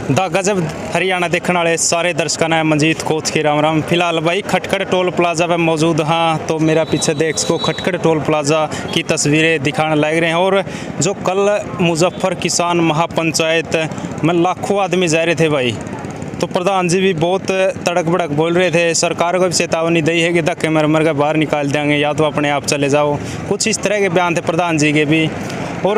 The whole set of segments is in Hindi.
दा गजब हरियाणा देखने वाले सारे दर्शकों ने मंजीत कोच के राम राम। फिलहाल भाई खटखड़ टोल प्लाजा पे मौजूद हाँ, तो मेरा पीछे देख सको खटखड़ टोल प्लाजा की तस्वीरें दिखाने लग रहे हैं। और जो कल मुजफ्फर किसान महापंचायत में लाखों आदमी जा रहे थे भाई, तो प्रधान जी भी बहुत तड़क भड़क बोल रहे थे। सरकार को भी चेतावनी दी है कि धक्के मर मर के बाहर निकाल देंगे या तो अपने आप चले जाओ, कुछ इस तरह के बयान थे प्रधान जी के भी। और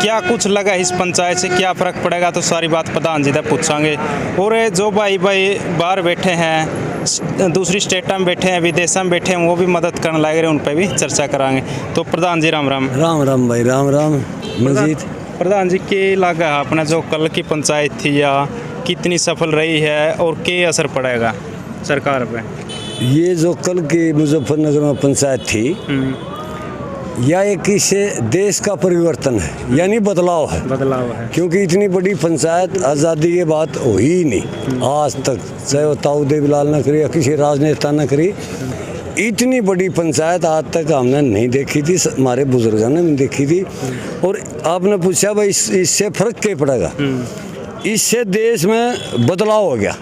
क्या कुछ लगा इस पंचायत से, क्या फ़र्क पड़ेगा, तो सारी बात प्रधान जी से पूछांगे। और जो भाई बाहर बैठे हैं, दूसरी स्टेट में बैठे हैं, विदेश में बैठे हैं, वो भी मदद करने लगे रहे, उन पर भी चर्चा करांगे। तो प्रधान जी राम राम। राम राम भाई, राम राम मंजीत। प्रधान जी के लगा अपना जो कल की पंचायत थी या कितनी सफल रही है और क्या असर पड़ेगा सरकार पे? ये जो कल की मुजफ्फरनगर में पंचायत थी, यह एक इससे देश का परिवर्तन है, यानी बदलाव है। क्योंकि इतनी बड़ी पंचायत आज़ादी के बाद हुई ही नहीं आज तक, चाहे वो ताऊ देवीलाल ने करी या किसी राजनेता ने करी। इतनी बड़ी पंचायत आज तक हमने नहीं देखी थी, हमारे बुजुर्गों ने नहीं देखी थी। और आपने पूछा भाई इससे फर्क क्या पड़ेगा? इससे देश में बदलाव हो गया।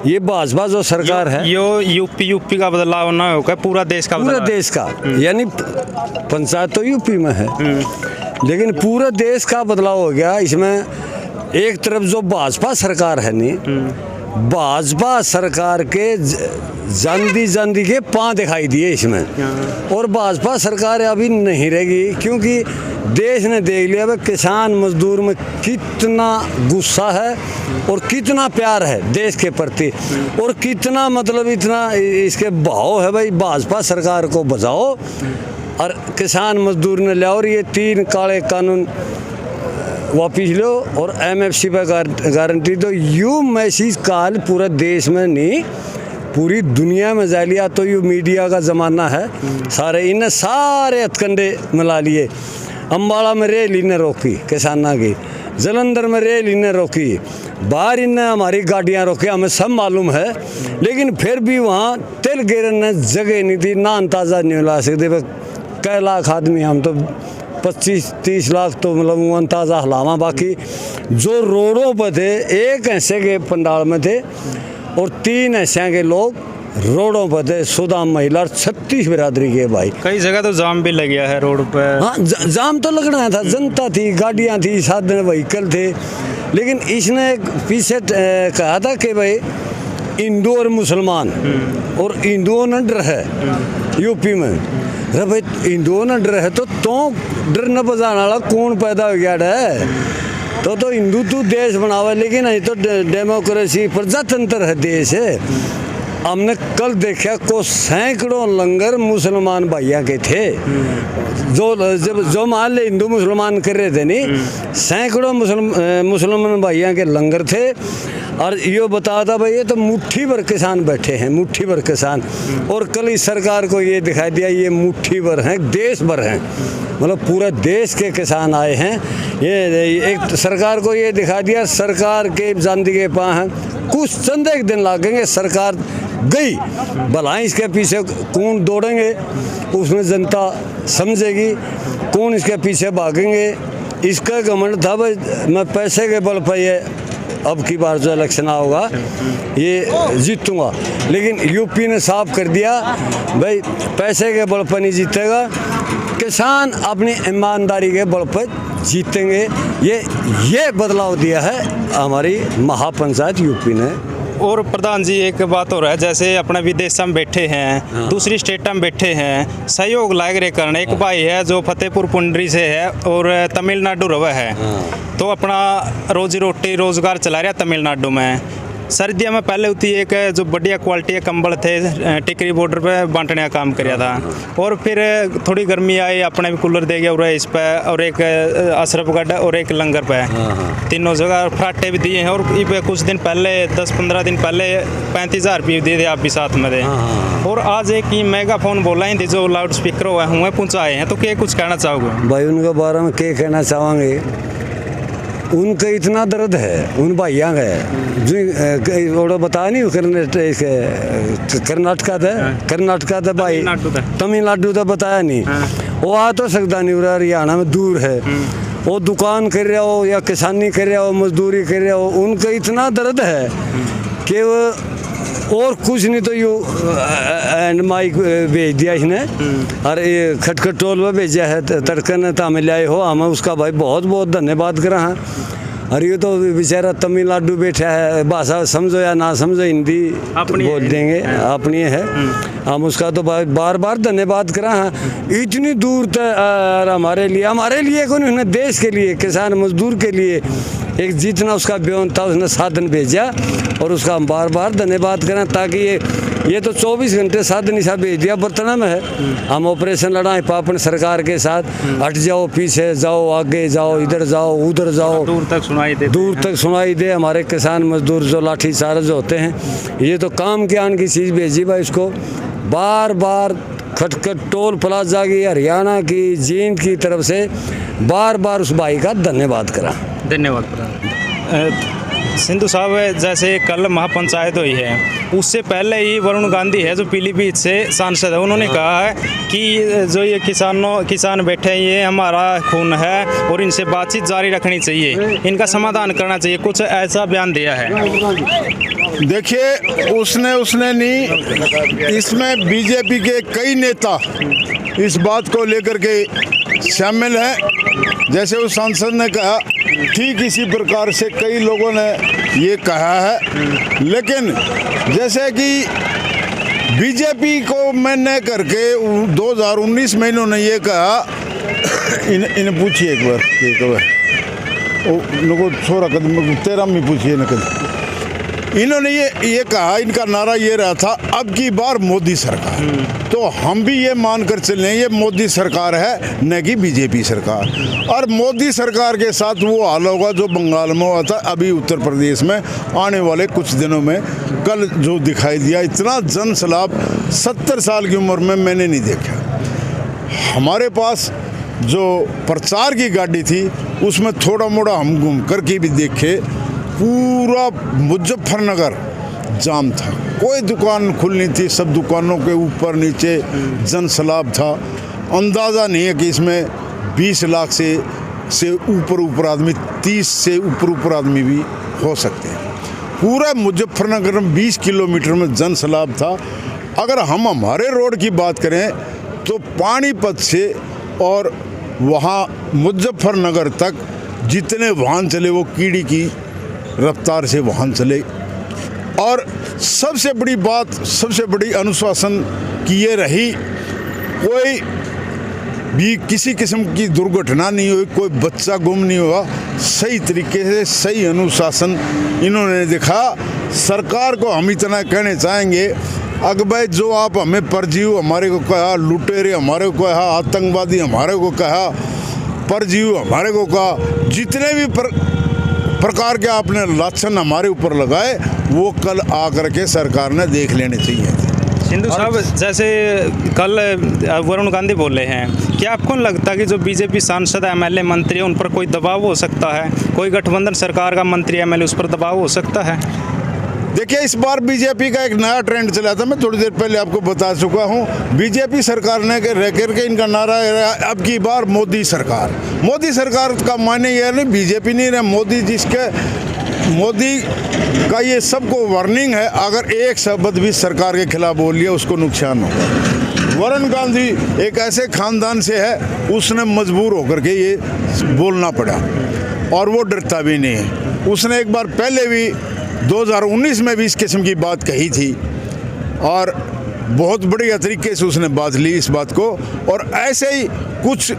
ये भाजपा जो सरकार है, यो यूपी का बदलाव ना होगा, पूरा देश का पूरा देश का, यानी पंचायत तो यूपी में है लेकिन पूरा देश का बदलाव हो गया। इसमें एक तरफ जो भाजपा सरकार है नहीं, भाजपा सरकार के जांदी के पांव दिखाई दिए इसमें। और भाजपा सरकार अभी नहीं रहेगी, क्योंकि देश ने देख लिया भाई किसान मजदूर में कितना गुस्सा है और कितना प्यार है देश के प्रति, और कितना मतलब इतना इसके भाव है भाई भाजपा सरकार को बचाओ और किसान मजदूर ने ले। और ये 3 काले कानून वापिस लो और MFC पर गारंटी दो। यू मैसेज काल पूरा देश में नहीं, पूरी दुनिया में जा लिया। तो यू मीडिया का ज़माना है, सारे इन्हें सारे हथकंडे मिला लिए। अम्बाला में रेल इन्हें रोकी किसाना की, जलंधर में रेल इन्हें रोकी, बाहर इन्हें हमारी गाड़ियाँ रोकी, हमें सब मालूम है। लेकिन फिर भी वहाँ तेल गिरन ने जगह नहीं थी, ना अंदाज़ा नहीं ला सकते। कई लाख आदमी, हम तो 25-30 लाख तो मतलब वो अंदाज़ा हलावा। बाकी जो रोडों पर थे, एक हिस्से के पंडाल में थे और 3 हिस्से के लोग रोडों पर थे। सुदाम महिला और 36 बिरादरी के भाई। कई जगह तो जाम भी लग गया है रोड पर। हाँ, जाम तो लगना था, जनता थी, गाड़ियाँ थी, साधन व्हीकल थे। लेकिन इसने पीछे कहा था कि भाई हिंदू और मुसलमान, और हिंदुओं ने डर है यूपी में। अरे भाई हिंदुओं ने डर है तो डर न बजाने वाला कौन पैदा हो गया है? तो हिंदू तू देश बनावे, लेकिन नहीं तो डेमोक्रेसी प्रजातंत्र है, देश है। हमने कल देखा को सैकड़ों लंगर मुसलमान भैया के थे, जो मान ले हिंदू मुसलमान कर रहे थे नहीं, सैकड़ों मुसलमान भैया के लंगर थे। और ये बताया था भाई ये तो मुट्ठी भर किसान बैठे हैं, मुट्ठी भर किसान। और कल इस सरकार को ये दिखाई दिया ये मुट्ठी भर हैं, देश भर हैं, मतलब पूरा देश के किसान आए हैं। ये एक सरकार को ये दिखा दिया सरकार के जांदी के पाँव हैं। कुछ चंद एक दिन लगेंगे, सरकार गई, भला इसके पीछे कौन दौड़ेंगे उसमें जनता समझेगी, कौन इसके पीछे भागेंगे। इसका घमंड था भाई मैं पैसे के बल पर ये अब की बार जो इलेक्शन होगा ये जीतूंगा। लेकिन यूपी ने साफ कर दिया भाई पैसे के बल पर नहीं जीतेगा, किसान अपनी ईमानदारी के बल पर जीतेंगे। ये बदलाव दिया है हमारी महापंचायत यूपी ने। और प्रधान जी एक बात हो रहा है, जैसे अपने विदेश में बैठे हैं, दूसरी स्टेट में बैठे हैं, सहयोग लाग रहे करने। एक भाई है जो फतेहपुर पुंडरी से है और तमिलनाडु रवा है, तो अपना रोजी रोटी रोजगार चला रहा तमिलनाडु में। सर्दियों में पहले होती एक जो बढ़िया क्वालिटी के कंबल थे, टिकरी बॉर्डर पे बांटने का काम किया था। और फिर थोड़ी गर्मी आई, अपने भी कूलर दे गया और इस पे, और एक अशरफगढ़ और एक लंगर पे, तीनों जगह फ्राटे भी दिए हैं। और कुछ दिन पहले 10-15 दिन पहले 35,000 रुपये दिए थे, आप भी साथ में थे। और आज एक ही मेगाफोन बोला ही थी जो लाउड स्पीकर हुआ हुए पहुँचाए हैं, तो क्या कुछ कहना चाहोगे भाई? उनके बारे में क्या कहना चाहेंगे? उनका इतना दर्द है उन भैया का जो बताया नहीं, कर्नाटका था भाई, तमिलनाडु तो बताया नहीं। वो आ तो सकता नहीं, हरियाणा में दूर है। वो दुकान कर रहा हो या किसानी कर रहा हो, मजदूरी कर रहा हो, उनका इतना दर्द है कि वो और कुछ नहीं तो यू एंड माइक भेज दिया इसने, और ये खटखट टोल में भेजा है तड़कन तामिल लाए हो, हम उसका भाई बहुत बहुत धन्यवाद करा हैं। और ये तो बेचारा तमिलनाडु बैठा है, भाषा समझो या ना समझो हिंदी अपनी बोल देंगे, अपनी है, हम उसका तो बार बार धन्यवाद करा हैं। इतनी दूर तक हमारे लिए कौन, उन्हें देश के लिए, किसान मजदूर के लिए एक जितना उसका बयान था उसने साधन भेजा, और उसका हम बार बार धन्यवाद करें, ताकि ये तो 24 घंटे साधन हिसाब भेज दिया बर्तना में है। हम ऑपरेशन लड़ाए पापन सरकार के साथ, हट जाओ, पीछे जाओ, आगे जाओ, इधर जाओ, उधर जाओ, दूर तक सुनाई दे। हमारे किसान मजदूर जो लाठी चार्ज होते हैं, ये तो काम के आन की चीज़ भेजी भाई, उसको बार बार खटखट टोल प्लाजा की, हरियाणा की, जींद की तरफ से बार बार उस भाई का धन्यवाद करा। धन्यवाद। सिंधु साहब, जैसे कल महापंचायत हुई है, उससे पहले ही वरुण गांधी है जो पीलीभीत से सांसद है, उन्होंने कहा है कि जो ये किसान बैठे हैं ये हमारा खून है और इनसे बातचीत जारी रखनी चाहिए, इनका समाधान करना चाहिए, कुछ ऐसा बयान दिया है। देखिए, उसने नहीं, इसमें बीजेपी के कई नेता इस बात को लेकर के शामिल हैं। जैसे उस सांसद ने कहा, ठीक इसी प्रकार से कई लोगों ने ये कहा है, लेकिन जैसे कि बीजेपी को मैंने करके 2019 में इन्होंने ये कहा, इन्हें पूछिए एक बार, इनको छोरा कदम 13 में पूछिए न कदम, इन्होंने ये कहा, इनका नारा ये रहा था, अब की बार मोदी सरकार। तो हम भी ये मानकर चलें ये मोदी सरकार है, न कि बीजेपी सरकार। और मोदी सरकार के साथ वो हाल होगा जो बंगाल में हुआ था, अभी उत्तर प्रदेश में आने वाले कुछ दिनों में। कल जो दिखाई दिया, इतना जन सैलाब 70 साल की उम्र में मैंने नहीं देखा। हमारे पास जो प्रचार की गाड़ी थी उसमें थोड़ा मोड़ा हम घूम कर के भी देखे, पूरा मुजफ्फरनगर जाम था, कोई दुकान खुली थी, सब दुकानों के ऊपर नीचे जन सैलाब था। अंदाज़ा नहीं है कि इसमें 20 लाख से ऊपर आदमी, 30 से ऊपर आदमी भी हो सकते हैं। पूरा मुजफ्फरनगर में 20 किलोमीटर में जन सैलाब था। अगर हम हमारे रोड की बात करें तो पानीपत से और वहाँ मुजफ्फरनगर तक जितने वाहन चले वो कीड़ी की रफ्तार से वाहन चले। और सबसे बड़ी बात, सबसे बड़ी अनुशासन की ये रही, कोई भी किसी किस्म की दुर्घटना नहीं हुई, कोई बच्चा गुम नहीं हुआ, सही तरीके से सही अनुशासन इन्होंने दिखा। सरकार को हम इतना कहने चाहेंगे, अगर भाई जो आप हमें परजीव हमारे को कहा, लुटेरे हमारे को कहा, आतंकवादी हमारे को कहा, परजीव हमारे को कहा, जितने भी प्रकार के आपने लाछन हमारे ऊपर लगाए, वो कल आकर के सरकार ने देख लेने चाहिए। सिंधु साहब, जैसे कल वरुण गांधी बोले हैं, क्या आपको लगता है कि जो बीजेपी सांसद एमएलए मंत्री उन पर कोई दबाव हो सकता है, कोई गठबंधन सरकार का मंत्री एमएलए उस पर दबाव हो सकता है? देखिए, इस बार बीजेपी का एक नया ट्रेंड चला था, मैं थोड़ी देर पहले आपको बता चुका हूँ। बीजेपी सरकार ने रह करके इनका नारा है, अब की बार मोदी सरकार। मोदी सरकार का मायने यह नहीं बीजेपी नहीं रहा, मोदी का ये सबको वार्निंग है, अगर एक शब्द भी सरकार के खिलाफ बोल लिया उसको नुकसान होगा। वरुण गांधी एक ऐसे खानदान से है, उसने मजबूर होकर के ये बोलना पड़ा, और वो डरता भी नहीं है। उसने एक बार पहले भी 2019 में भी इस किस्म की बात कही थी, और बहुत बढ़िया तरीके से उसने बात ली इस बात को। और ऐसे ही कुछ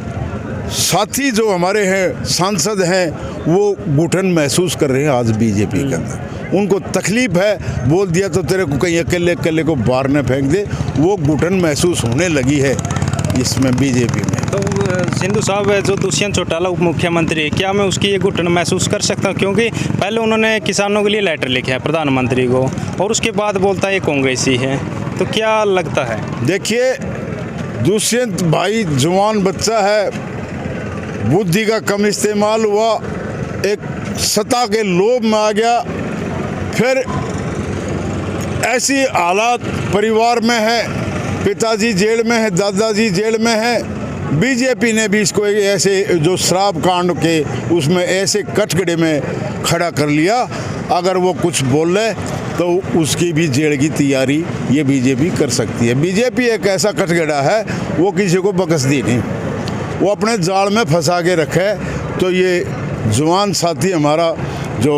साथी जो हमारे हैं, सांसद हैं, वो घुटन महसूस कर रहे हैं आज बीजेपी के अंदर। उनको तकलीफ है, बोल दिया तो तेरे को कहीं अकेले को बाहर न फेंक दे, वो घुटन महसूस होने लगी है इसमें बीजेपी में। तो सिंधु साहब, जो दुष्यंत चौटाला उप मुख्यमंत्री है, क्या मैं उसकी ये घुटन महसूस कर सकता हूँ? क्योंकि पहले उन्होंने किसानों के लिए लेटर लिखा है प्रधानमंत्री को, और उसके बाद बोलता है ये कांग्रेसी है, तो क्या लगता है? देखिए, दुष्यंत भाई जवान बच्चा है, बुद्धि का कम इस्तेमाल हुआ, एक सत्ता के लोभ में आ गया, फिर ऐसी हालात परिवार में है, पिताजी जेल में है, दादाजी जेल में है, बीजेपी ने भी इसको ऐसे जो शराब कांड के उसमें ऐसे कटघरे में खड़ा कर लिया। अगर वो कुछ बोले तो उसकी भी जेल की तैयारी ये बीजेपी कर सकती है। बीजेपी एक ऐसा कटघरा है, वो किसी को बख्शती नहीं, वो अपने जाल में फंसा के रखे। तो ये जवान साथी हमारा जो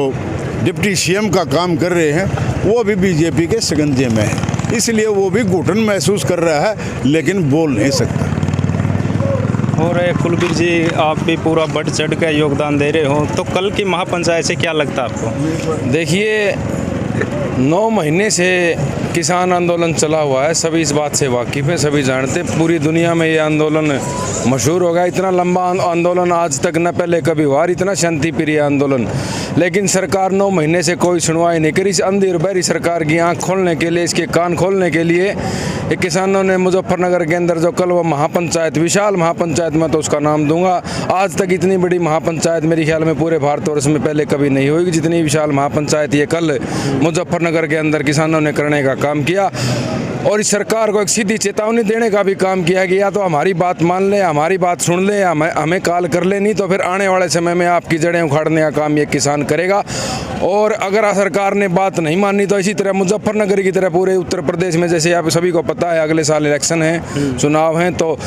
डिप्टी सीएम का काम कर रहे हैं, वो भी बीजेपी के शिकंजे में है, इसलिए वो भी घुटन महसूस कर रहा है, लेकिन बोल नहीं सकता। और कुलबीर जी, आप भी पूरा बढ़ चढ़ कर योगदान दे रहे हो, तो कल की महापंचायत से क्या लगता है आपको? देखिए, 9 महीने से किसान आंदोलन चला हुआ है, सभी इस बात से वाकिफ़ है, सभी जानते हैं, पूरी दुनिया में ये आंदोलन मशहूर हो गया। इतना लंबा आंदोलन आज तक न पहले कभी हुआ, इतना शांति प्रिय आंदोलन। लेकिन सरकार 9 महीने से कोई सुनवाई नहीं करी। इस अंधी और बहरी सरकार की आंख खोलने के लिए, इसके कान खोलने के लिए एक किसानों ने मुजफ्फरनगर के अंदर जो कल वो महापंचायत, विशाल महापंचायत, मैं तो उसका नाम दूंगा, आज तक इतनी बड़ी महापंचायत मेरे ख्याल में पूरे भारतवर्ष में पहले कभी नहीं हुई, जितनी विशाल महापंचायत ये कल मुजफ्फरनगर के अंदर किसानों ने करने का काम किया। और इस सरकार को एक सीधी चेतावनी देने का भी काम किया कि या तो हमारी बात मान ले, हमारी बात सुन ले, हमें कॉल कर ले, नहीं तो फिर आने वाले समय में आपकी जड़ें उखाड़ने का काम ये किसान करेगा। और अगर सरकार ने बात नहीं मानी तो इसी तरह मुजफ्फरनगर की तरह पूरे उत्तर प्रदेश में, जैसे आप सभी को पता है, अगले साल इलेक्शन है, चुनाव हैं, तो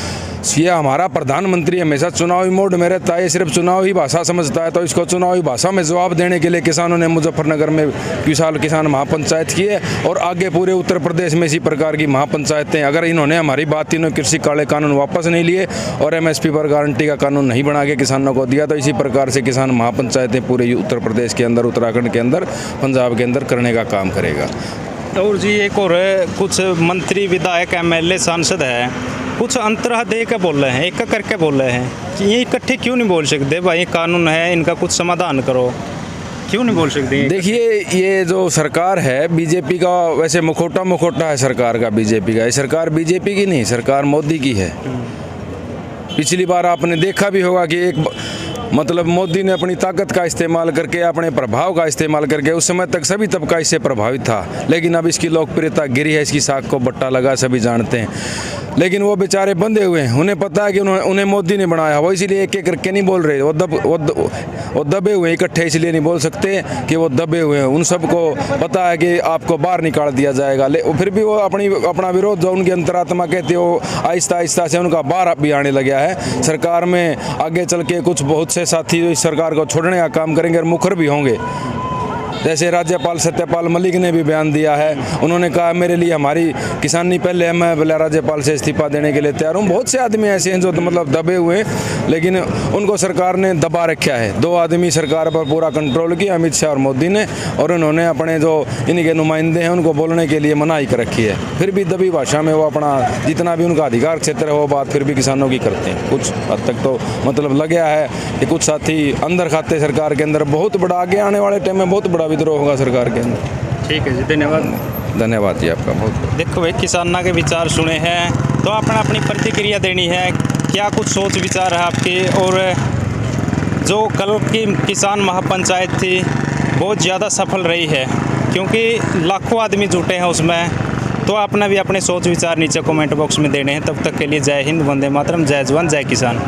ये हमारा प्रधानमंत्री हमेशा चुनावी मोड में रहता है, सिर्फ चुनावी भाषा समझता है, तो इसको चुनावी भाषा में जवाब देने के लिए किसानों ने मुजफ्फरनगर में विशाल किसान महापंचायत की है। और आगे पूरे उत्तर प्रदेश में इसी प्रकार की महापंचायतें, अगर इन्होंने हमारी बात, तीनों कृषि काले कानून वापस नहीं लिए और MSP पर गारंटी का कानून नहीं बना के किसानों को दिया, तो इसी प्रकार से किसान महापंचायतें पूरे उत्तर प्रदेश के अंदर, उत्तराखंड के अंदर, पंजाब के अंदर करने का काम करेगा। और जी, एक और कुछ मंत्री, विधायक, MLA, सांसद है, कुछ अंतराह दे के बोल रहे हैं, एक करके बोल रहे हैं कि ये इकट्ठे क्यों नहीं बोल सकते भाई, कानून है, इनका कुछ समाधान करो, क्यों नहीं बोल सकते? देखिए, ये जो सरकार है बीजेपी का, वैसे मुखौटा है सरकार का बीजेपी का। ये सरकार बीजेपी की नहीं, सरकार मोदी की है। पिछली बार आपने देखा भी होगा कि एक मतलब मोदी ने अपनी ताकत का इस्तेमाल करके, अपने प्रभाव का इस्तेमाल करके, उस समय तक सभी तबका इससे प्रभावित था, लेकिन अब इसकी लोकप्रियता गिरी है, इसकी साख को बट्टा लगा, सभी जानते हैं। लेकिन वो बेचारे बंधे हुए हैं, उन्हें पता है कि उन्हें मोदी ने बनाया, वो इसलिए एक एक करके नहीं बोल रहे, वो दबे हुए, इकट्ठे इसलिए नहीं बोल सकते कि वो दबे हुए हैं। उन सबको पता है कि आपको बाहर निकाल दिया जाएगा, फिर भी वो अपना विरोध जो उनकी अंतरात्मा कहते हो, आहिस्ता आहिस्ता से उनका बाहर भी आने लगा है। सरकार में आगे चल के कुछ बहुत से साथी इस सरकार को छोड़ने का काम करेंगे और मुखर भी होंगे। जैसे राज्यपाल सत्यपाल मलिक ने भी बयान दिया है, उन्होंने कहा मेरे लिए हमारी किसानी पहले है, मैं बोला राज्यपाल से इस्तीफा देने के लिए तैयार हूँ। बहुत से आदमी ऐसे हैं जो मतलब दबे हुए हैं, लेकिन उनको सरकार ने दबा रखा है। 2 आदमी सरकार पर पूरा कंट्रोल किया, अमित शाह और मोदी ने, और उन्होंने अपने जो इनके नुमाइंदे हैं उनको बोलने के लिए मनाही कर रखी है। फिर भी दबी भाषा में वो अपना जितना भी उनका अधिकार क्षेत्र है वो बात फिर भी किसानों की करते हैं। कुछ हद तक तो मतलब लग गया है कि कुछ साथी अंदर खाते सरकार के अंदर, बहुत बड़ा आगे आने वाले टाइम में बहुत बड़ा विद्रोह होगा सरकार के अंदर। ठीक है जी, धन्यवाद जी आपका बहुत। देखो भाई, किसानों के विचार सुने हैं, तो आपने अपनी प्रतिक्रिया देनी है, क्या कुछ सोच विचार है आपके? और जो कल की किसान महापंचायत थी बहुत ज़्यादा सफल रही है, क्योंकि लाखों आदमी जुटे हैं उसमें, तो आपने भी अपने सोच विचार नीचे कमेंट बॉक्स में देने हैं। तब तक के लिए जय हिंद, वंदे मातरम, जय जवान, जय किसान।